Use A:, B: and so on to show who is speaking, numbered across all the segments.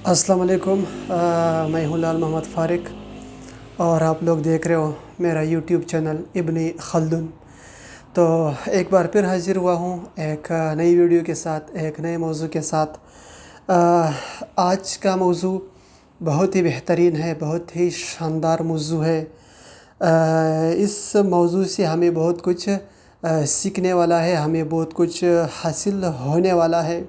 A: السلام علیکم، میں ہوں لال محمد فارق اور آپ لوگ دیکھ رہے ہو میرا یوٹیوب چینل ابن خلدون۔ تو ایک بار پھر حاضر ہوا ہوں ایک نئی ویڈیو کے ساتھ، ایک نئے موضوع کے ساتھ۔ آج کا موضوع بہت ہی بہترین ہے، بہت ہی شاندار موضوع ہے۔ اس موضوع سے ہمیں بہت کچھ سیکھنے والا ہے، ہمیں بہت کچھ حاصل ہونے والا ہے۔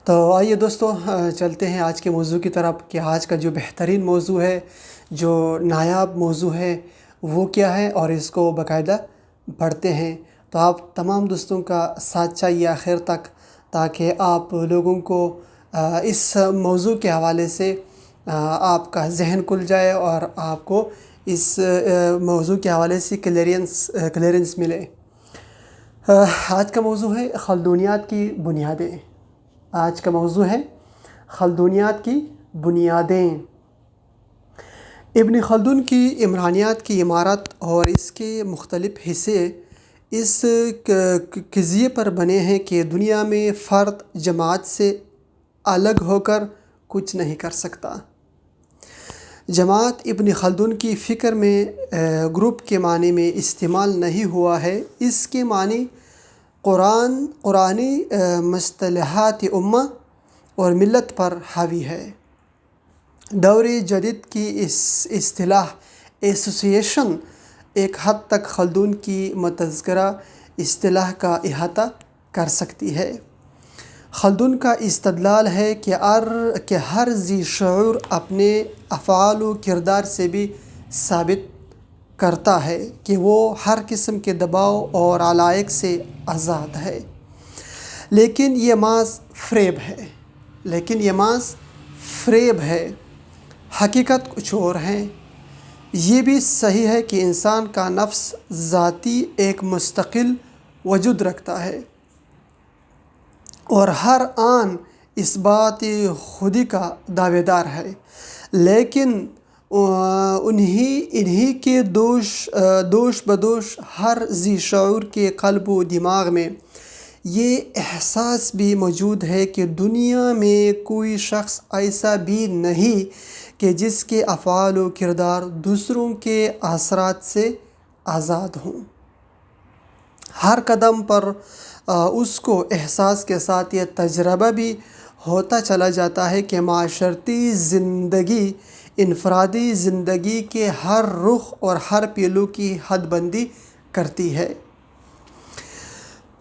A: تو آئیے دوستو، چلتے ہیں آج کے موضوع کی طرف کہ آج کا جو بہترین موضوع ہے، جو نایاب موضوع ہے وہ کیا ہے، اور اس کو باقاعدہ پڑھتے ہیں۔ تو آپ تمام دوستوں کا ساتھ چاہیے آخر تک، تاکہ آپ لوگوں کو اس موضوع کے حوالے سے آپ کا ذہن کھل جائے اور آپ کو اس موضوع کے حوالے سے کلیئرنس ملے۔ آج کا موضوع ہے خلدونیات کی بنیادیں۔ آج کا موضوع ہے خلدونیات کی بنیادیں۔ ابن خلدون کی عمرانیات کی عمارت اور اس کے مختلف حصے اس قضیے پر بنے ہیں کہ دنیا میں فرد جماعت سے الگ ہو کر کچھ نہیں کر سکتا۔ جماعت ابن خلدون کی فکر میں گروپ کے معنی میں استعمال نہیں ہوا ہے، اس کے معنی قرآنی مصطلحات امہ اور ملت پر حاوی ہے۔ دور جدید کی اس اصطلاح ایسوسی ایشن ایک حد تک خلدون کی متذکرہ اصطلاح کا احاطہ کر سکتی ہے۔ خلدون کا استدلال ہے کہ ہر ذی شعور اپنے افعال و کردار سے بھی ثابت کرتا ہے کہ وہ ہر قسم کے دباؤ اور علائق سے آزاد ہے، لیکن یہ محض فریب ہے۔ حقیقت کچھ اور ہے۔ یہ بھی صحیح ہے کہ انسان کا نفس ذاتی ایک مستقل وجود رکھتا ہے اور ہر آن اس بات خودی کا دعوے دار ہے، لیکن انہی کے دوش بدوش ہر ذی شعور کے قلب و دماغ میں یہ احساس بھی موجود ہے کہ دنیا میں کوئی شخص ایسا بھی نہیں کہ جس کے افعال و کردار دوسروں کے اثرات سے آزاد ہوں۔ ہر قدم پر اس کو احساس کے ساتھ یہ تجربہ بھی ہوتا چلا جاتا ہے کہ معاشرتی زندگی انفرادی زندگی کے ہر رخ اور ہر پہلو کی حد بندی کرتی ہے۔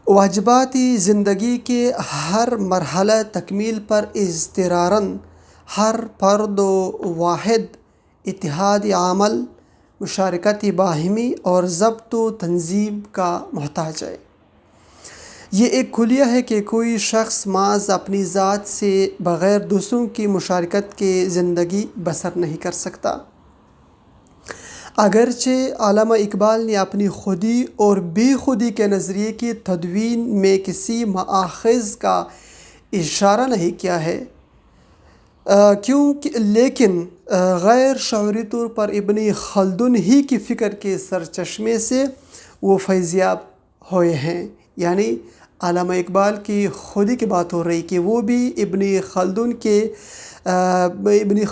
A: واجباتی زندگی کے ہر مرحلہ تکمیل پر اضطراراً ہر فرد و واحد اتحاد عمل، مشارکت باہمی اور ضبط و تنظیم کا محتاج ہے۔ یہ ایک کلیہ ہے کہ کوئی شخص محض اپنی ذات سے بغیر دوسروں کی مشارکت کے زندگی بسر نہیں کر سکتا۔ اگرچہ علامہ اقبال نے اپنی خودی اور بے خودی کے نظریے کی تدوین میں کسی ماخذ کا اشارہ نہیں کیا ہے، لیکن غیر شعوری طور پر ابن خلدون ہی کی فکر کے سرچشمے سے وہ فیضیاب ہوئے ہیں۔ یعنی علامہ اقبال کی خودی کی بات ہو رہی کہ وہ بھی ابن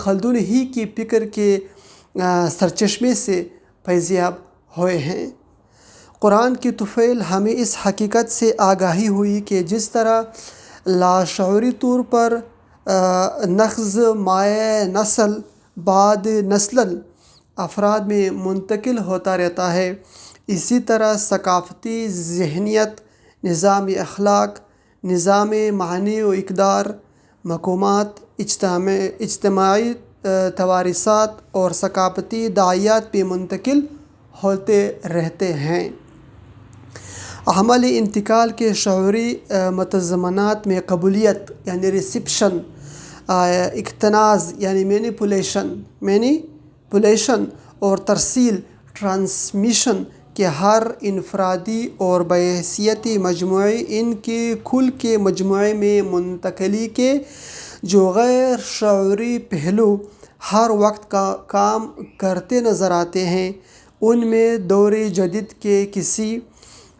A: خلدون ہی کی فکر کے سرچشمے سے فیضیاب ہوئے ہیں۔ قرآن کی طفیل ہمیں اس حقیقت سے آگاہی ہوئی کہ جس طرح لاشعوری طور پر نخز مائع نسل بعد نسل افراد میں منتقل ہوتا رہتا ہے، اسی طرح ثقافتی ذہنیت، نظام اخلاق، نظام معنی و اقدار، مقامات، اجتماعی توارثات اور ثقافتی داعیات بھی منتقل ہوتے رہتے ہیں۔ عمل انتقال کے شعوری متضمنات میں قبولیت یعنی ریسیپشن، اقتناص یعنی مینیپولیشن اور ترسیل ٹرانسمیشن کے ہر انفرادی اور بحیثیت مجموعی ان کے کل کے مجموعے میں منتقلی کے جو غیر شعوری پہلو ہر وقت کام کرتے نظر آتے ہیں، ان میں دور جدید کے کسی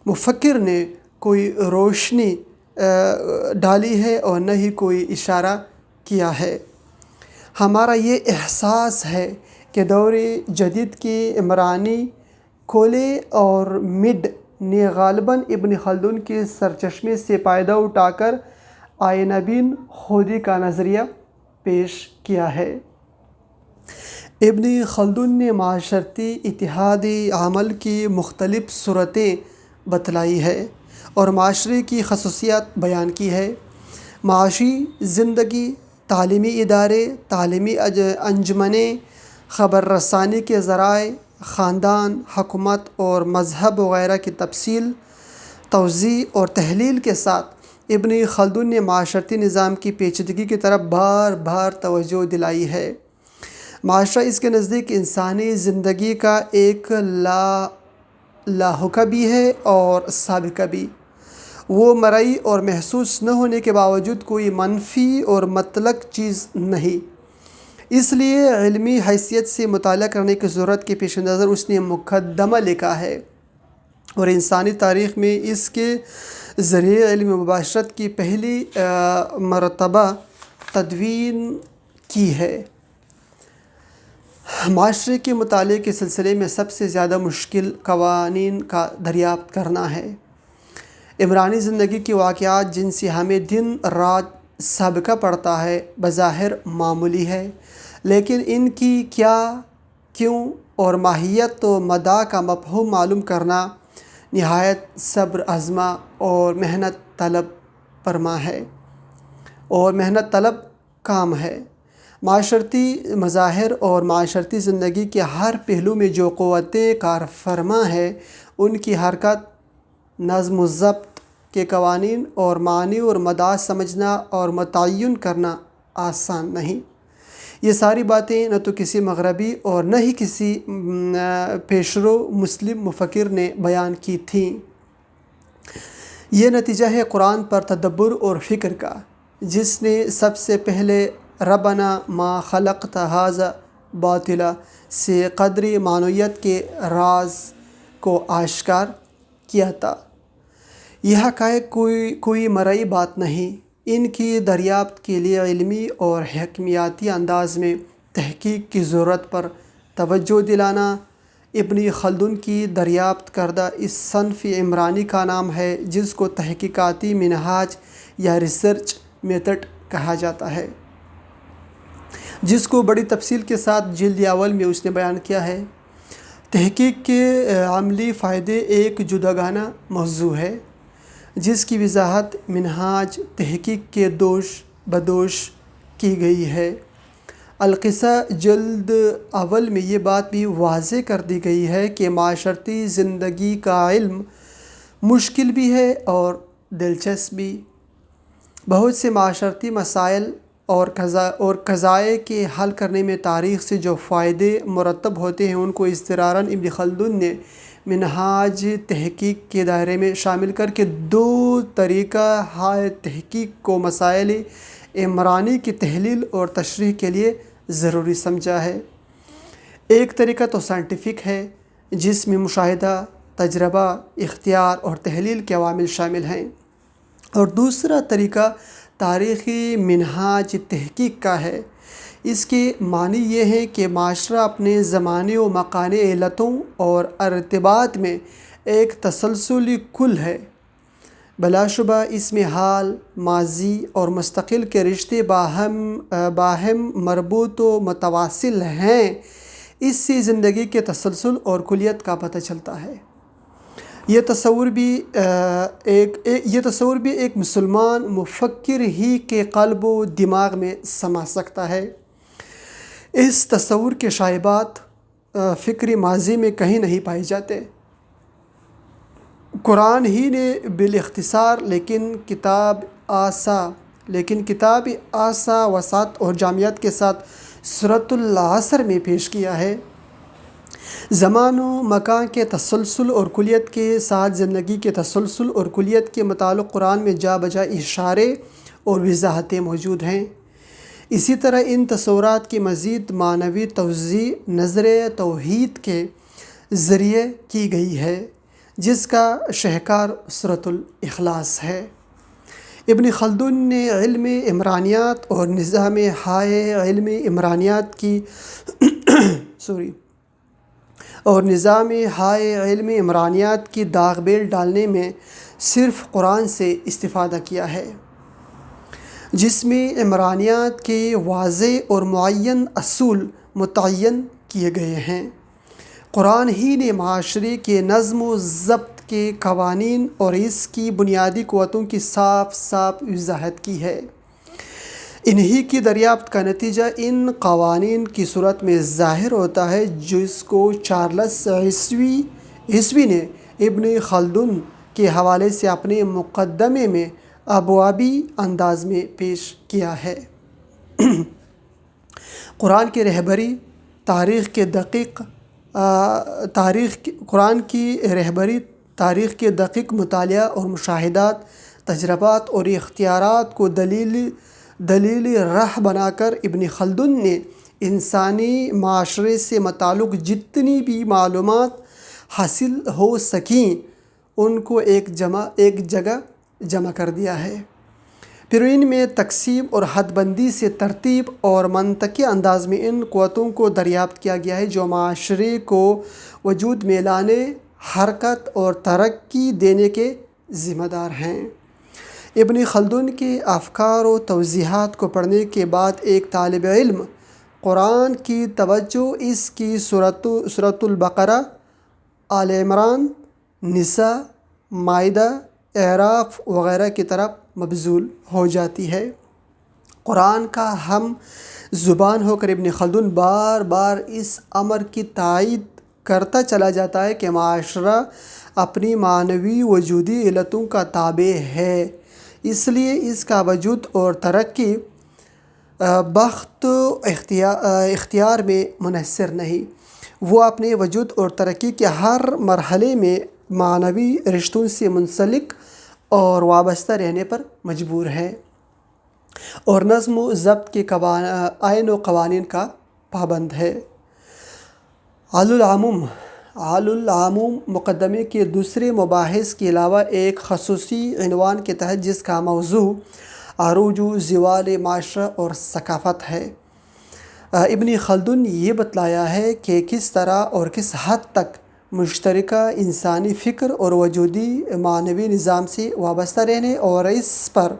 A: مفکر نے کوئی روشنی ڈالی ہے اور نہ ہی کوئی اشارہ کیا ہے۔ ہمارا یہ احساس ہے کہ دور جدید کے عمرانی کھولے اور مڈ نے غالباً ابن خلدون کے سرچشمے سے فائدہ اٹھا کر آئینہ بین خودی کا نظریہ پیش کیا ہے۔ ابن خلدون نے معاشرتی اتحادی عمل کی مختلف صورتیں بتلائی ہے اور معاشرے کی خصوصیات بیان کی ہے۔ معاشی زندگی، تعلیمی ادارے، تعلیمی انجمنیں، خبر رسانی کے ذرائع، خاندان، حکومت اور مذہب وغیرہ کی تفصیل، توضیح اور تحلیل کے ساتھ ابن خلدون نے معاشرتی نظام کی پیچیدگی کی طرف بار بار توجہ دلائی ہے۔ معاشرہ اس کے نزدیک انسانی زندگی کا ایک لاحقہ بھی ہے اور سابقہ بھی۔ وہ مرئی اور محسوس نہ ہونے کے باوجود کوئی منفی اور مطلق چیز نہیں۔ اس لیے علمی حیثیت سے مطالعہ کرنے کی ضرورت کے پیش نظر اس نے مقدمہ لکھا ہے اور انسانی تاریخ میں اس کے ذریعے علمی مباشرت کی پہلی مرتبہ تدوین کی ہے۔ معاشرے کے مطالعے کے سلسلے میں سب سے زیادہ مشکل قوانین کا دریافت کرنا ہے۔ عمرانی زندگی کے واقعات جن سے ہمیں دن رات سابقہ پڑتا ہے بظاہر معمولی ہے، لیکن ان کی کیا، کیوں اور ماہیت و مدعا کا مفہوم معلوم کرنا نہایت صبر آزما اور محنت طلب کام ہے۔ معاشرتی مظاہر اور معاشرتی زندگی کے ہر پہلو میں جو قوتیں کار فرما ہیں، ان کی حرکت، نظم و ضبط کے قوانین اور معنی اور مدعا سمجھنا اور متعین کرنا آسان نہیں۔ یہ ساری باتیں نہ تو کسی مغربی اور نہ ہی کسی پیشرو مسلم مفکر نے بیان کی تھیں۔ یہ نتیجہ ہے قرآن پر تدبر اور فکر کا، جس نے سب سے پہلے ربنا ما خلقت ھذا باطلا سے قدر معنویت کے راز کو آشکار کیا تھا۔ یہ حقائق کوئی مرئی بات نہیں۔ ان کی دریافت کے لیے علمی اور حکمیاتی انداز میں تحقیق کی ضرورت پر توجہ دلانا ابن خلدون کی دریافت کردہ اس صنف عمرانی کا نام ہے، جس کو تحقیقاتی منہاج یا ریسرچ میتھڈ کہا جاتا ہے، جس کو بڑی تفصیل کے ساتھ جلد اول میں اس نے بیان کیا ہے۔ تحقیق کے عملی فائدے ایک جداگانہ موضوع ہے، جس کی وضاحت منہاج تحقیق کے دوش بدوش کی گئی ہے۔ القصہ جلد اول میں یہ بات بھی واضح کر دی گئی ہے کہ معاشرتی زندگی کا علم مشکل بھی ہے اور دلچسپ بھی۔ بہت سے معاشرتی مسائل اور قضایا کے حل کرنے میں تاریخ سے جو فائدے مرتب ہوتے ہیں، ان کو اضطراراً ابن خلدون نے منہاج تحقیق کے دائرے میں شامل کر کے دو طریقہ ہائے تحقیق کو مسائل عمرانی کی تحلیل اور تشریح کے لیے ضروری سمجھا ہے۔ ایک طریقہ تو سائنٹیفک ہے، جس میں مشاہدہ، تجربہ، اختیار اور تحلیل کے عوامل شامل ہیں، اور دوسرا طریقہ تاریخی منہاج تحقیق کا ہے۔ اس کے معنی یہ ہے کہ معاشرہ اپنے زمانے و مکانی علتوں اور ارتباط میں ایک تسلسلی کل ہے۔ بلا شبہ اس میں حال، ماضی اور مستقبل کے رشتے باہم مربوط و متواصل ہیں۔ اس سے زندگی کے تسلسل اور کلیت کا پتہ چلتا ہے۔ یہ تصور بھی ایک مسلمان مفکر ہی کے قلب و دماغ میں سما سکتا ہے۔ اس تصور کے شائبات فکری ماضی میں کہیں نہیں پائے جاتے۔ قرآن ہی نے بالاختصار لیکن کتاب آسا وسعت اور جامعیت کے ساتھ سورۃ العصر میں پیش کیا ہے۔ زمان و مکان کے تسلسل اور کلیت کے ساتھ زندگی کے تسلسل اور کلیت کے متعلق قرآن میں جا بجا اشارے اور وضاحتیں موجود ہیں۔ اسی طرح ان تصورات کی مزید معنوی توضیح نظر توحید کے ذریعے کی گئی ہے، جس کا شہکار سورۃ الاخلاص ہے۔ ابن خلدون نے علم عمرانیات اور نظام ہائے علم عمرانیات کی نظام ہائے علم عمرانیات کی داغ بیل ڈالنے میں صرف قرآن سے استفادہ کیا ہے، جس میں عمرانیات کے واضح اور معین اصول متعین کیے گئے ہیں۔ قرآن ہی نے معاشرے کے نظم و ضبط کے قوانین اور اس کی بنیادی قوتوں کی صاف صاف وضاحت کی ہے۔ انہی کی دریافت کا نتیجہ ان قوانین کی صورت میں ظاہر ہوتا ہے، جس کو چارلس عیسوی نے ابن خلدون کے حوالے سے اپنے مقدمے میں ابوابی انداز میں پیش کیا ہے۔ قرآن کی رہبری تاریخ کے دقیق مطالعہ اور مشاہدات، تجربات اور اختیارات کو دلیل راہ بنا کر ابن خلدون نے انسانی معاشرے سے متعلق جتنی بھی معلومات حاصل ہو سکیں ان کو ایک جگہ جمع کر دیا ہے۔ پھر ان میں تقسیم اور حد بندی سے ترتیب اور منطقی انداز میں ان قوتوں کو دریافت کیا گیا ہے جو معاشرے کو وجود میں لانے، حرکت اور ترقی دینے کے ذمہ دار ہیں۔ ابن خلدون کے افکار و توضیحات کو پڑھنے کے بعد ایک طالب علم قرآن کی توجہ اس کی سورۃ البقرہ، آل عمران، نساء، مائدہ، اعراف وغیرہ کی طرف مبذول ہو جاتی ہے۔ قرآن کا ہم زبان ہو کر ابن خلدون بار بار اس امر کی تائید کرتا چلا جاتا ہے کہ معاشرہ اپنی معنوی وجودی علتوں کا تابع ہے، اس لیے اس کا وجود اور ترقی بخت اختیار میں منحصر نہیں، وہ اپنے وجود اور ترقی کے ہر مرحلے میں معنوی رشتوں سے منسلک اور وابستہ رہنے پر مجبور ہے اور نظم و ضبط کے آئین و قوانین کا پابند ہے۔ العموم مقدمے کے دوسرے مباحث کے علاوہ ایک خصوصی عنوان کے تحت جس کا موضوع عروج و زوال معاشرہ اور ثقافت ہے، ابن خلدون نے یہ بتلایا ہے کہ کس طرح اور کس حد تک مشترکہ انسانی فکر اور وجودی معنوی نظام سے وابستہ رہنے اور اس پر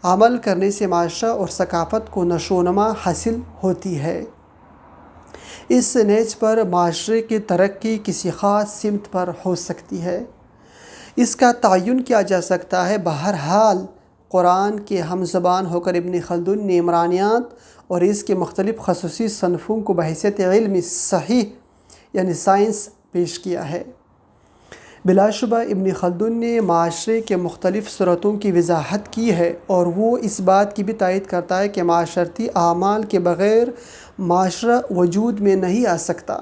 A: عمل کرنے سے معاشرہ اور ثقافت کو نشو و نما حاصل ہوتی ہے۔ اس نیز پر معاشرے کی ترقی کسی خاص سمت پر ہو سکتی ہے، اس کا تعین کیا جا سکتا ہے۔ بہرحال قرآن کے ہم زبان ہو کر ابن خلدون نے عمرانیات اور اس کے مختلف خصوصی صنفوں کو بحیثیت علم صحیح یعنی سائنس پیش کیا ہے۔ بلا شبہ ابن خلدون نے معاشرے کے مختلف صورتوں کی وضاحت کی ہے اور وہ اس بات کی بھی تائید کرتا ہے کہ معاشرتی اعمال کے بغیر معاشرہ وجود میں نہیں آ سکتا،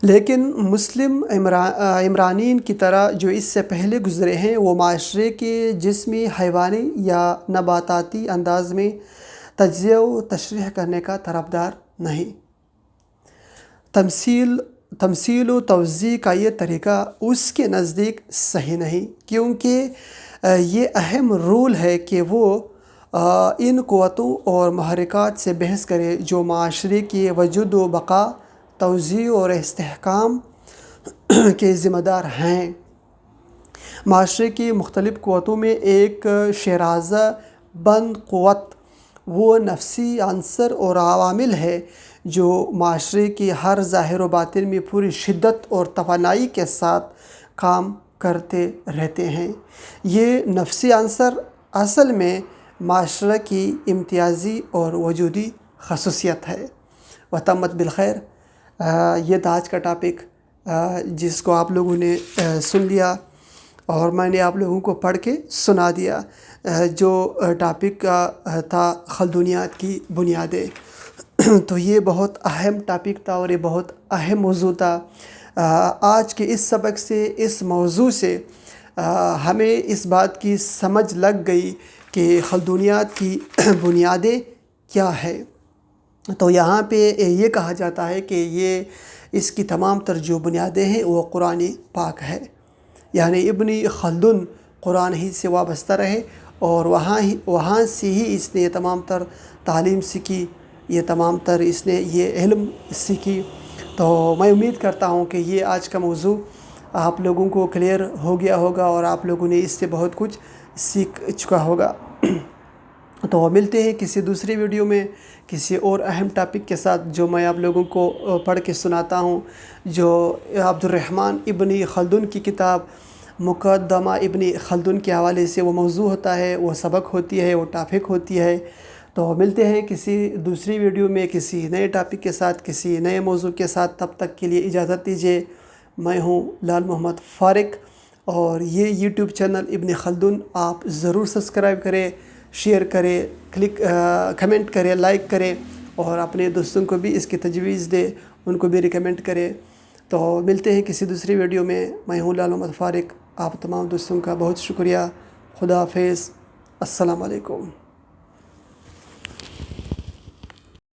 A: لیکن مسلم عمرانیین کی طرح جو اس سے پہلے گزرے ہیں وہ معاشرے کے جسمی، حیوانی یا نباتاتی انداز میں تجزیہ و تشریح کرنے کا طرفدار نہیں۔ تمثیل و توضیح کا یہ طریقہ اس کے نزدیک صحیح نہیں، کیونکہ یہ اہم رول ہے کہ وہ ان قوتوں اور محرکات سے بحث کرے جو معاشرے کی وجود و بقا، توسیع اور استحکام کے ذمہ دار ہیں۔ معاشرے کی مختلف قوتوں میں ایک شیرازہ بند قوت وہ نفسی عنصر اور عوامل ہے جو معاشرے کی ہر ظاہر و باطن میں پوری شدت اور توانائی کے ساتھ کام کرتے رہتے ہیں۔ یہ نفسی عنصر اصل میں معاشرہ کی امتیازی اور وجودی خصوصیت ہے۔ وتمت بالخیر، یہ تھا آج کا ٹاپک جس کو آپ لوگوں نے سن لیا اور میں نے آپ لوگوں کو پڑھ کے سنا دیا، جو ٹاپک تھا خلدونیات کی بنیادیں۔ تو یہ بہت اہم ٹاپک تھا اور یہ بہت اہم موضوع تھا۔ آج کے اس سبق سے، اس موضوع سے ہمیں اس بات کی سمجھ لگ گئی کہ خلدونیات کی بنیادیں کیا ہے۔ تو یہاں پہ یہ کہا جاتا ہے کہ اس کی تمام تر جو بنیادیں ہیں وہ قرآن پاک ہے، یعنی ابن خلدون قرآن ہی سے وابستہ رہے اور وہاں سے ہی اس نے یہ تمام تر تعلیم سیکھی، یہ تمام تر اس نے یہ علم سیکھی۔ تو میں امید کرتا ہوں کہ یہ آج کا موضوع آپ لوگوں کو کلیئر ہو گیا ہوگا اور آپ لوگوں نے اس سے بہت کچھ سیکھ چکا ہوگا۔ تو ملتے ہیں کسی دوسری ویڈیو میں کسی اور اہم ٹاپک کے ساتھ، جو میں آپ لوگوں کو پڑھ کے سناتا ہوں، جو عبد الرحمن ابن خلدون کی کتاب مقدمہ ابن خلدون کے حوالے سے وہ موضوع ہوتا ہے، وہ سبق ہوتی ہے، وہ ٹاپک ہوتی ہے۔ تو ملتے ہیں کسی دوسری ویڈیو میں کسی نئے ٹاپک کے ساتھ، کسی نئے موضوع کے ساتھ۔ تب تک کے لیے اجازت دیجیے۔ میں ہوں لال محمد فارق، اور یہ یوٹیوب چینل ابن خلدون آپ ضرور سبسکرائب کریں، شیئر کریں، کمنٹ کریں، لائک کریں، اور اپنے دوستوں کو بھی اس کی تجویز دیں، ان کو بھی ریکمنڈ کریں۔ تو ملتے ہیں کسی دوسری ویڈیو میں۔ میں ہوں لال محمد فارق، آپ تمام دوستوں کا بہت شکریہ۔ خدا حافظ، السلام علیکم۔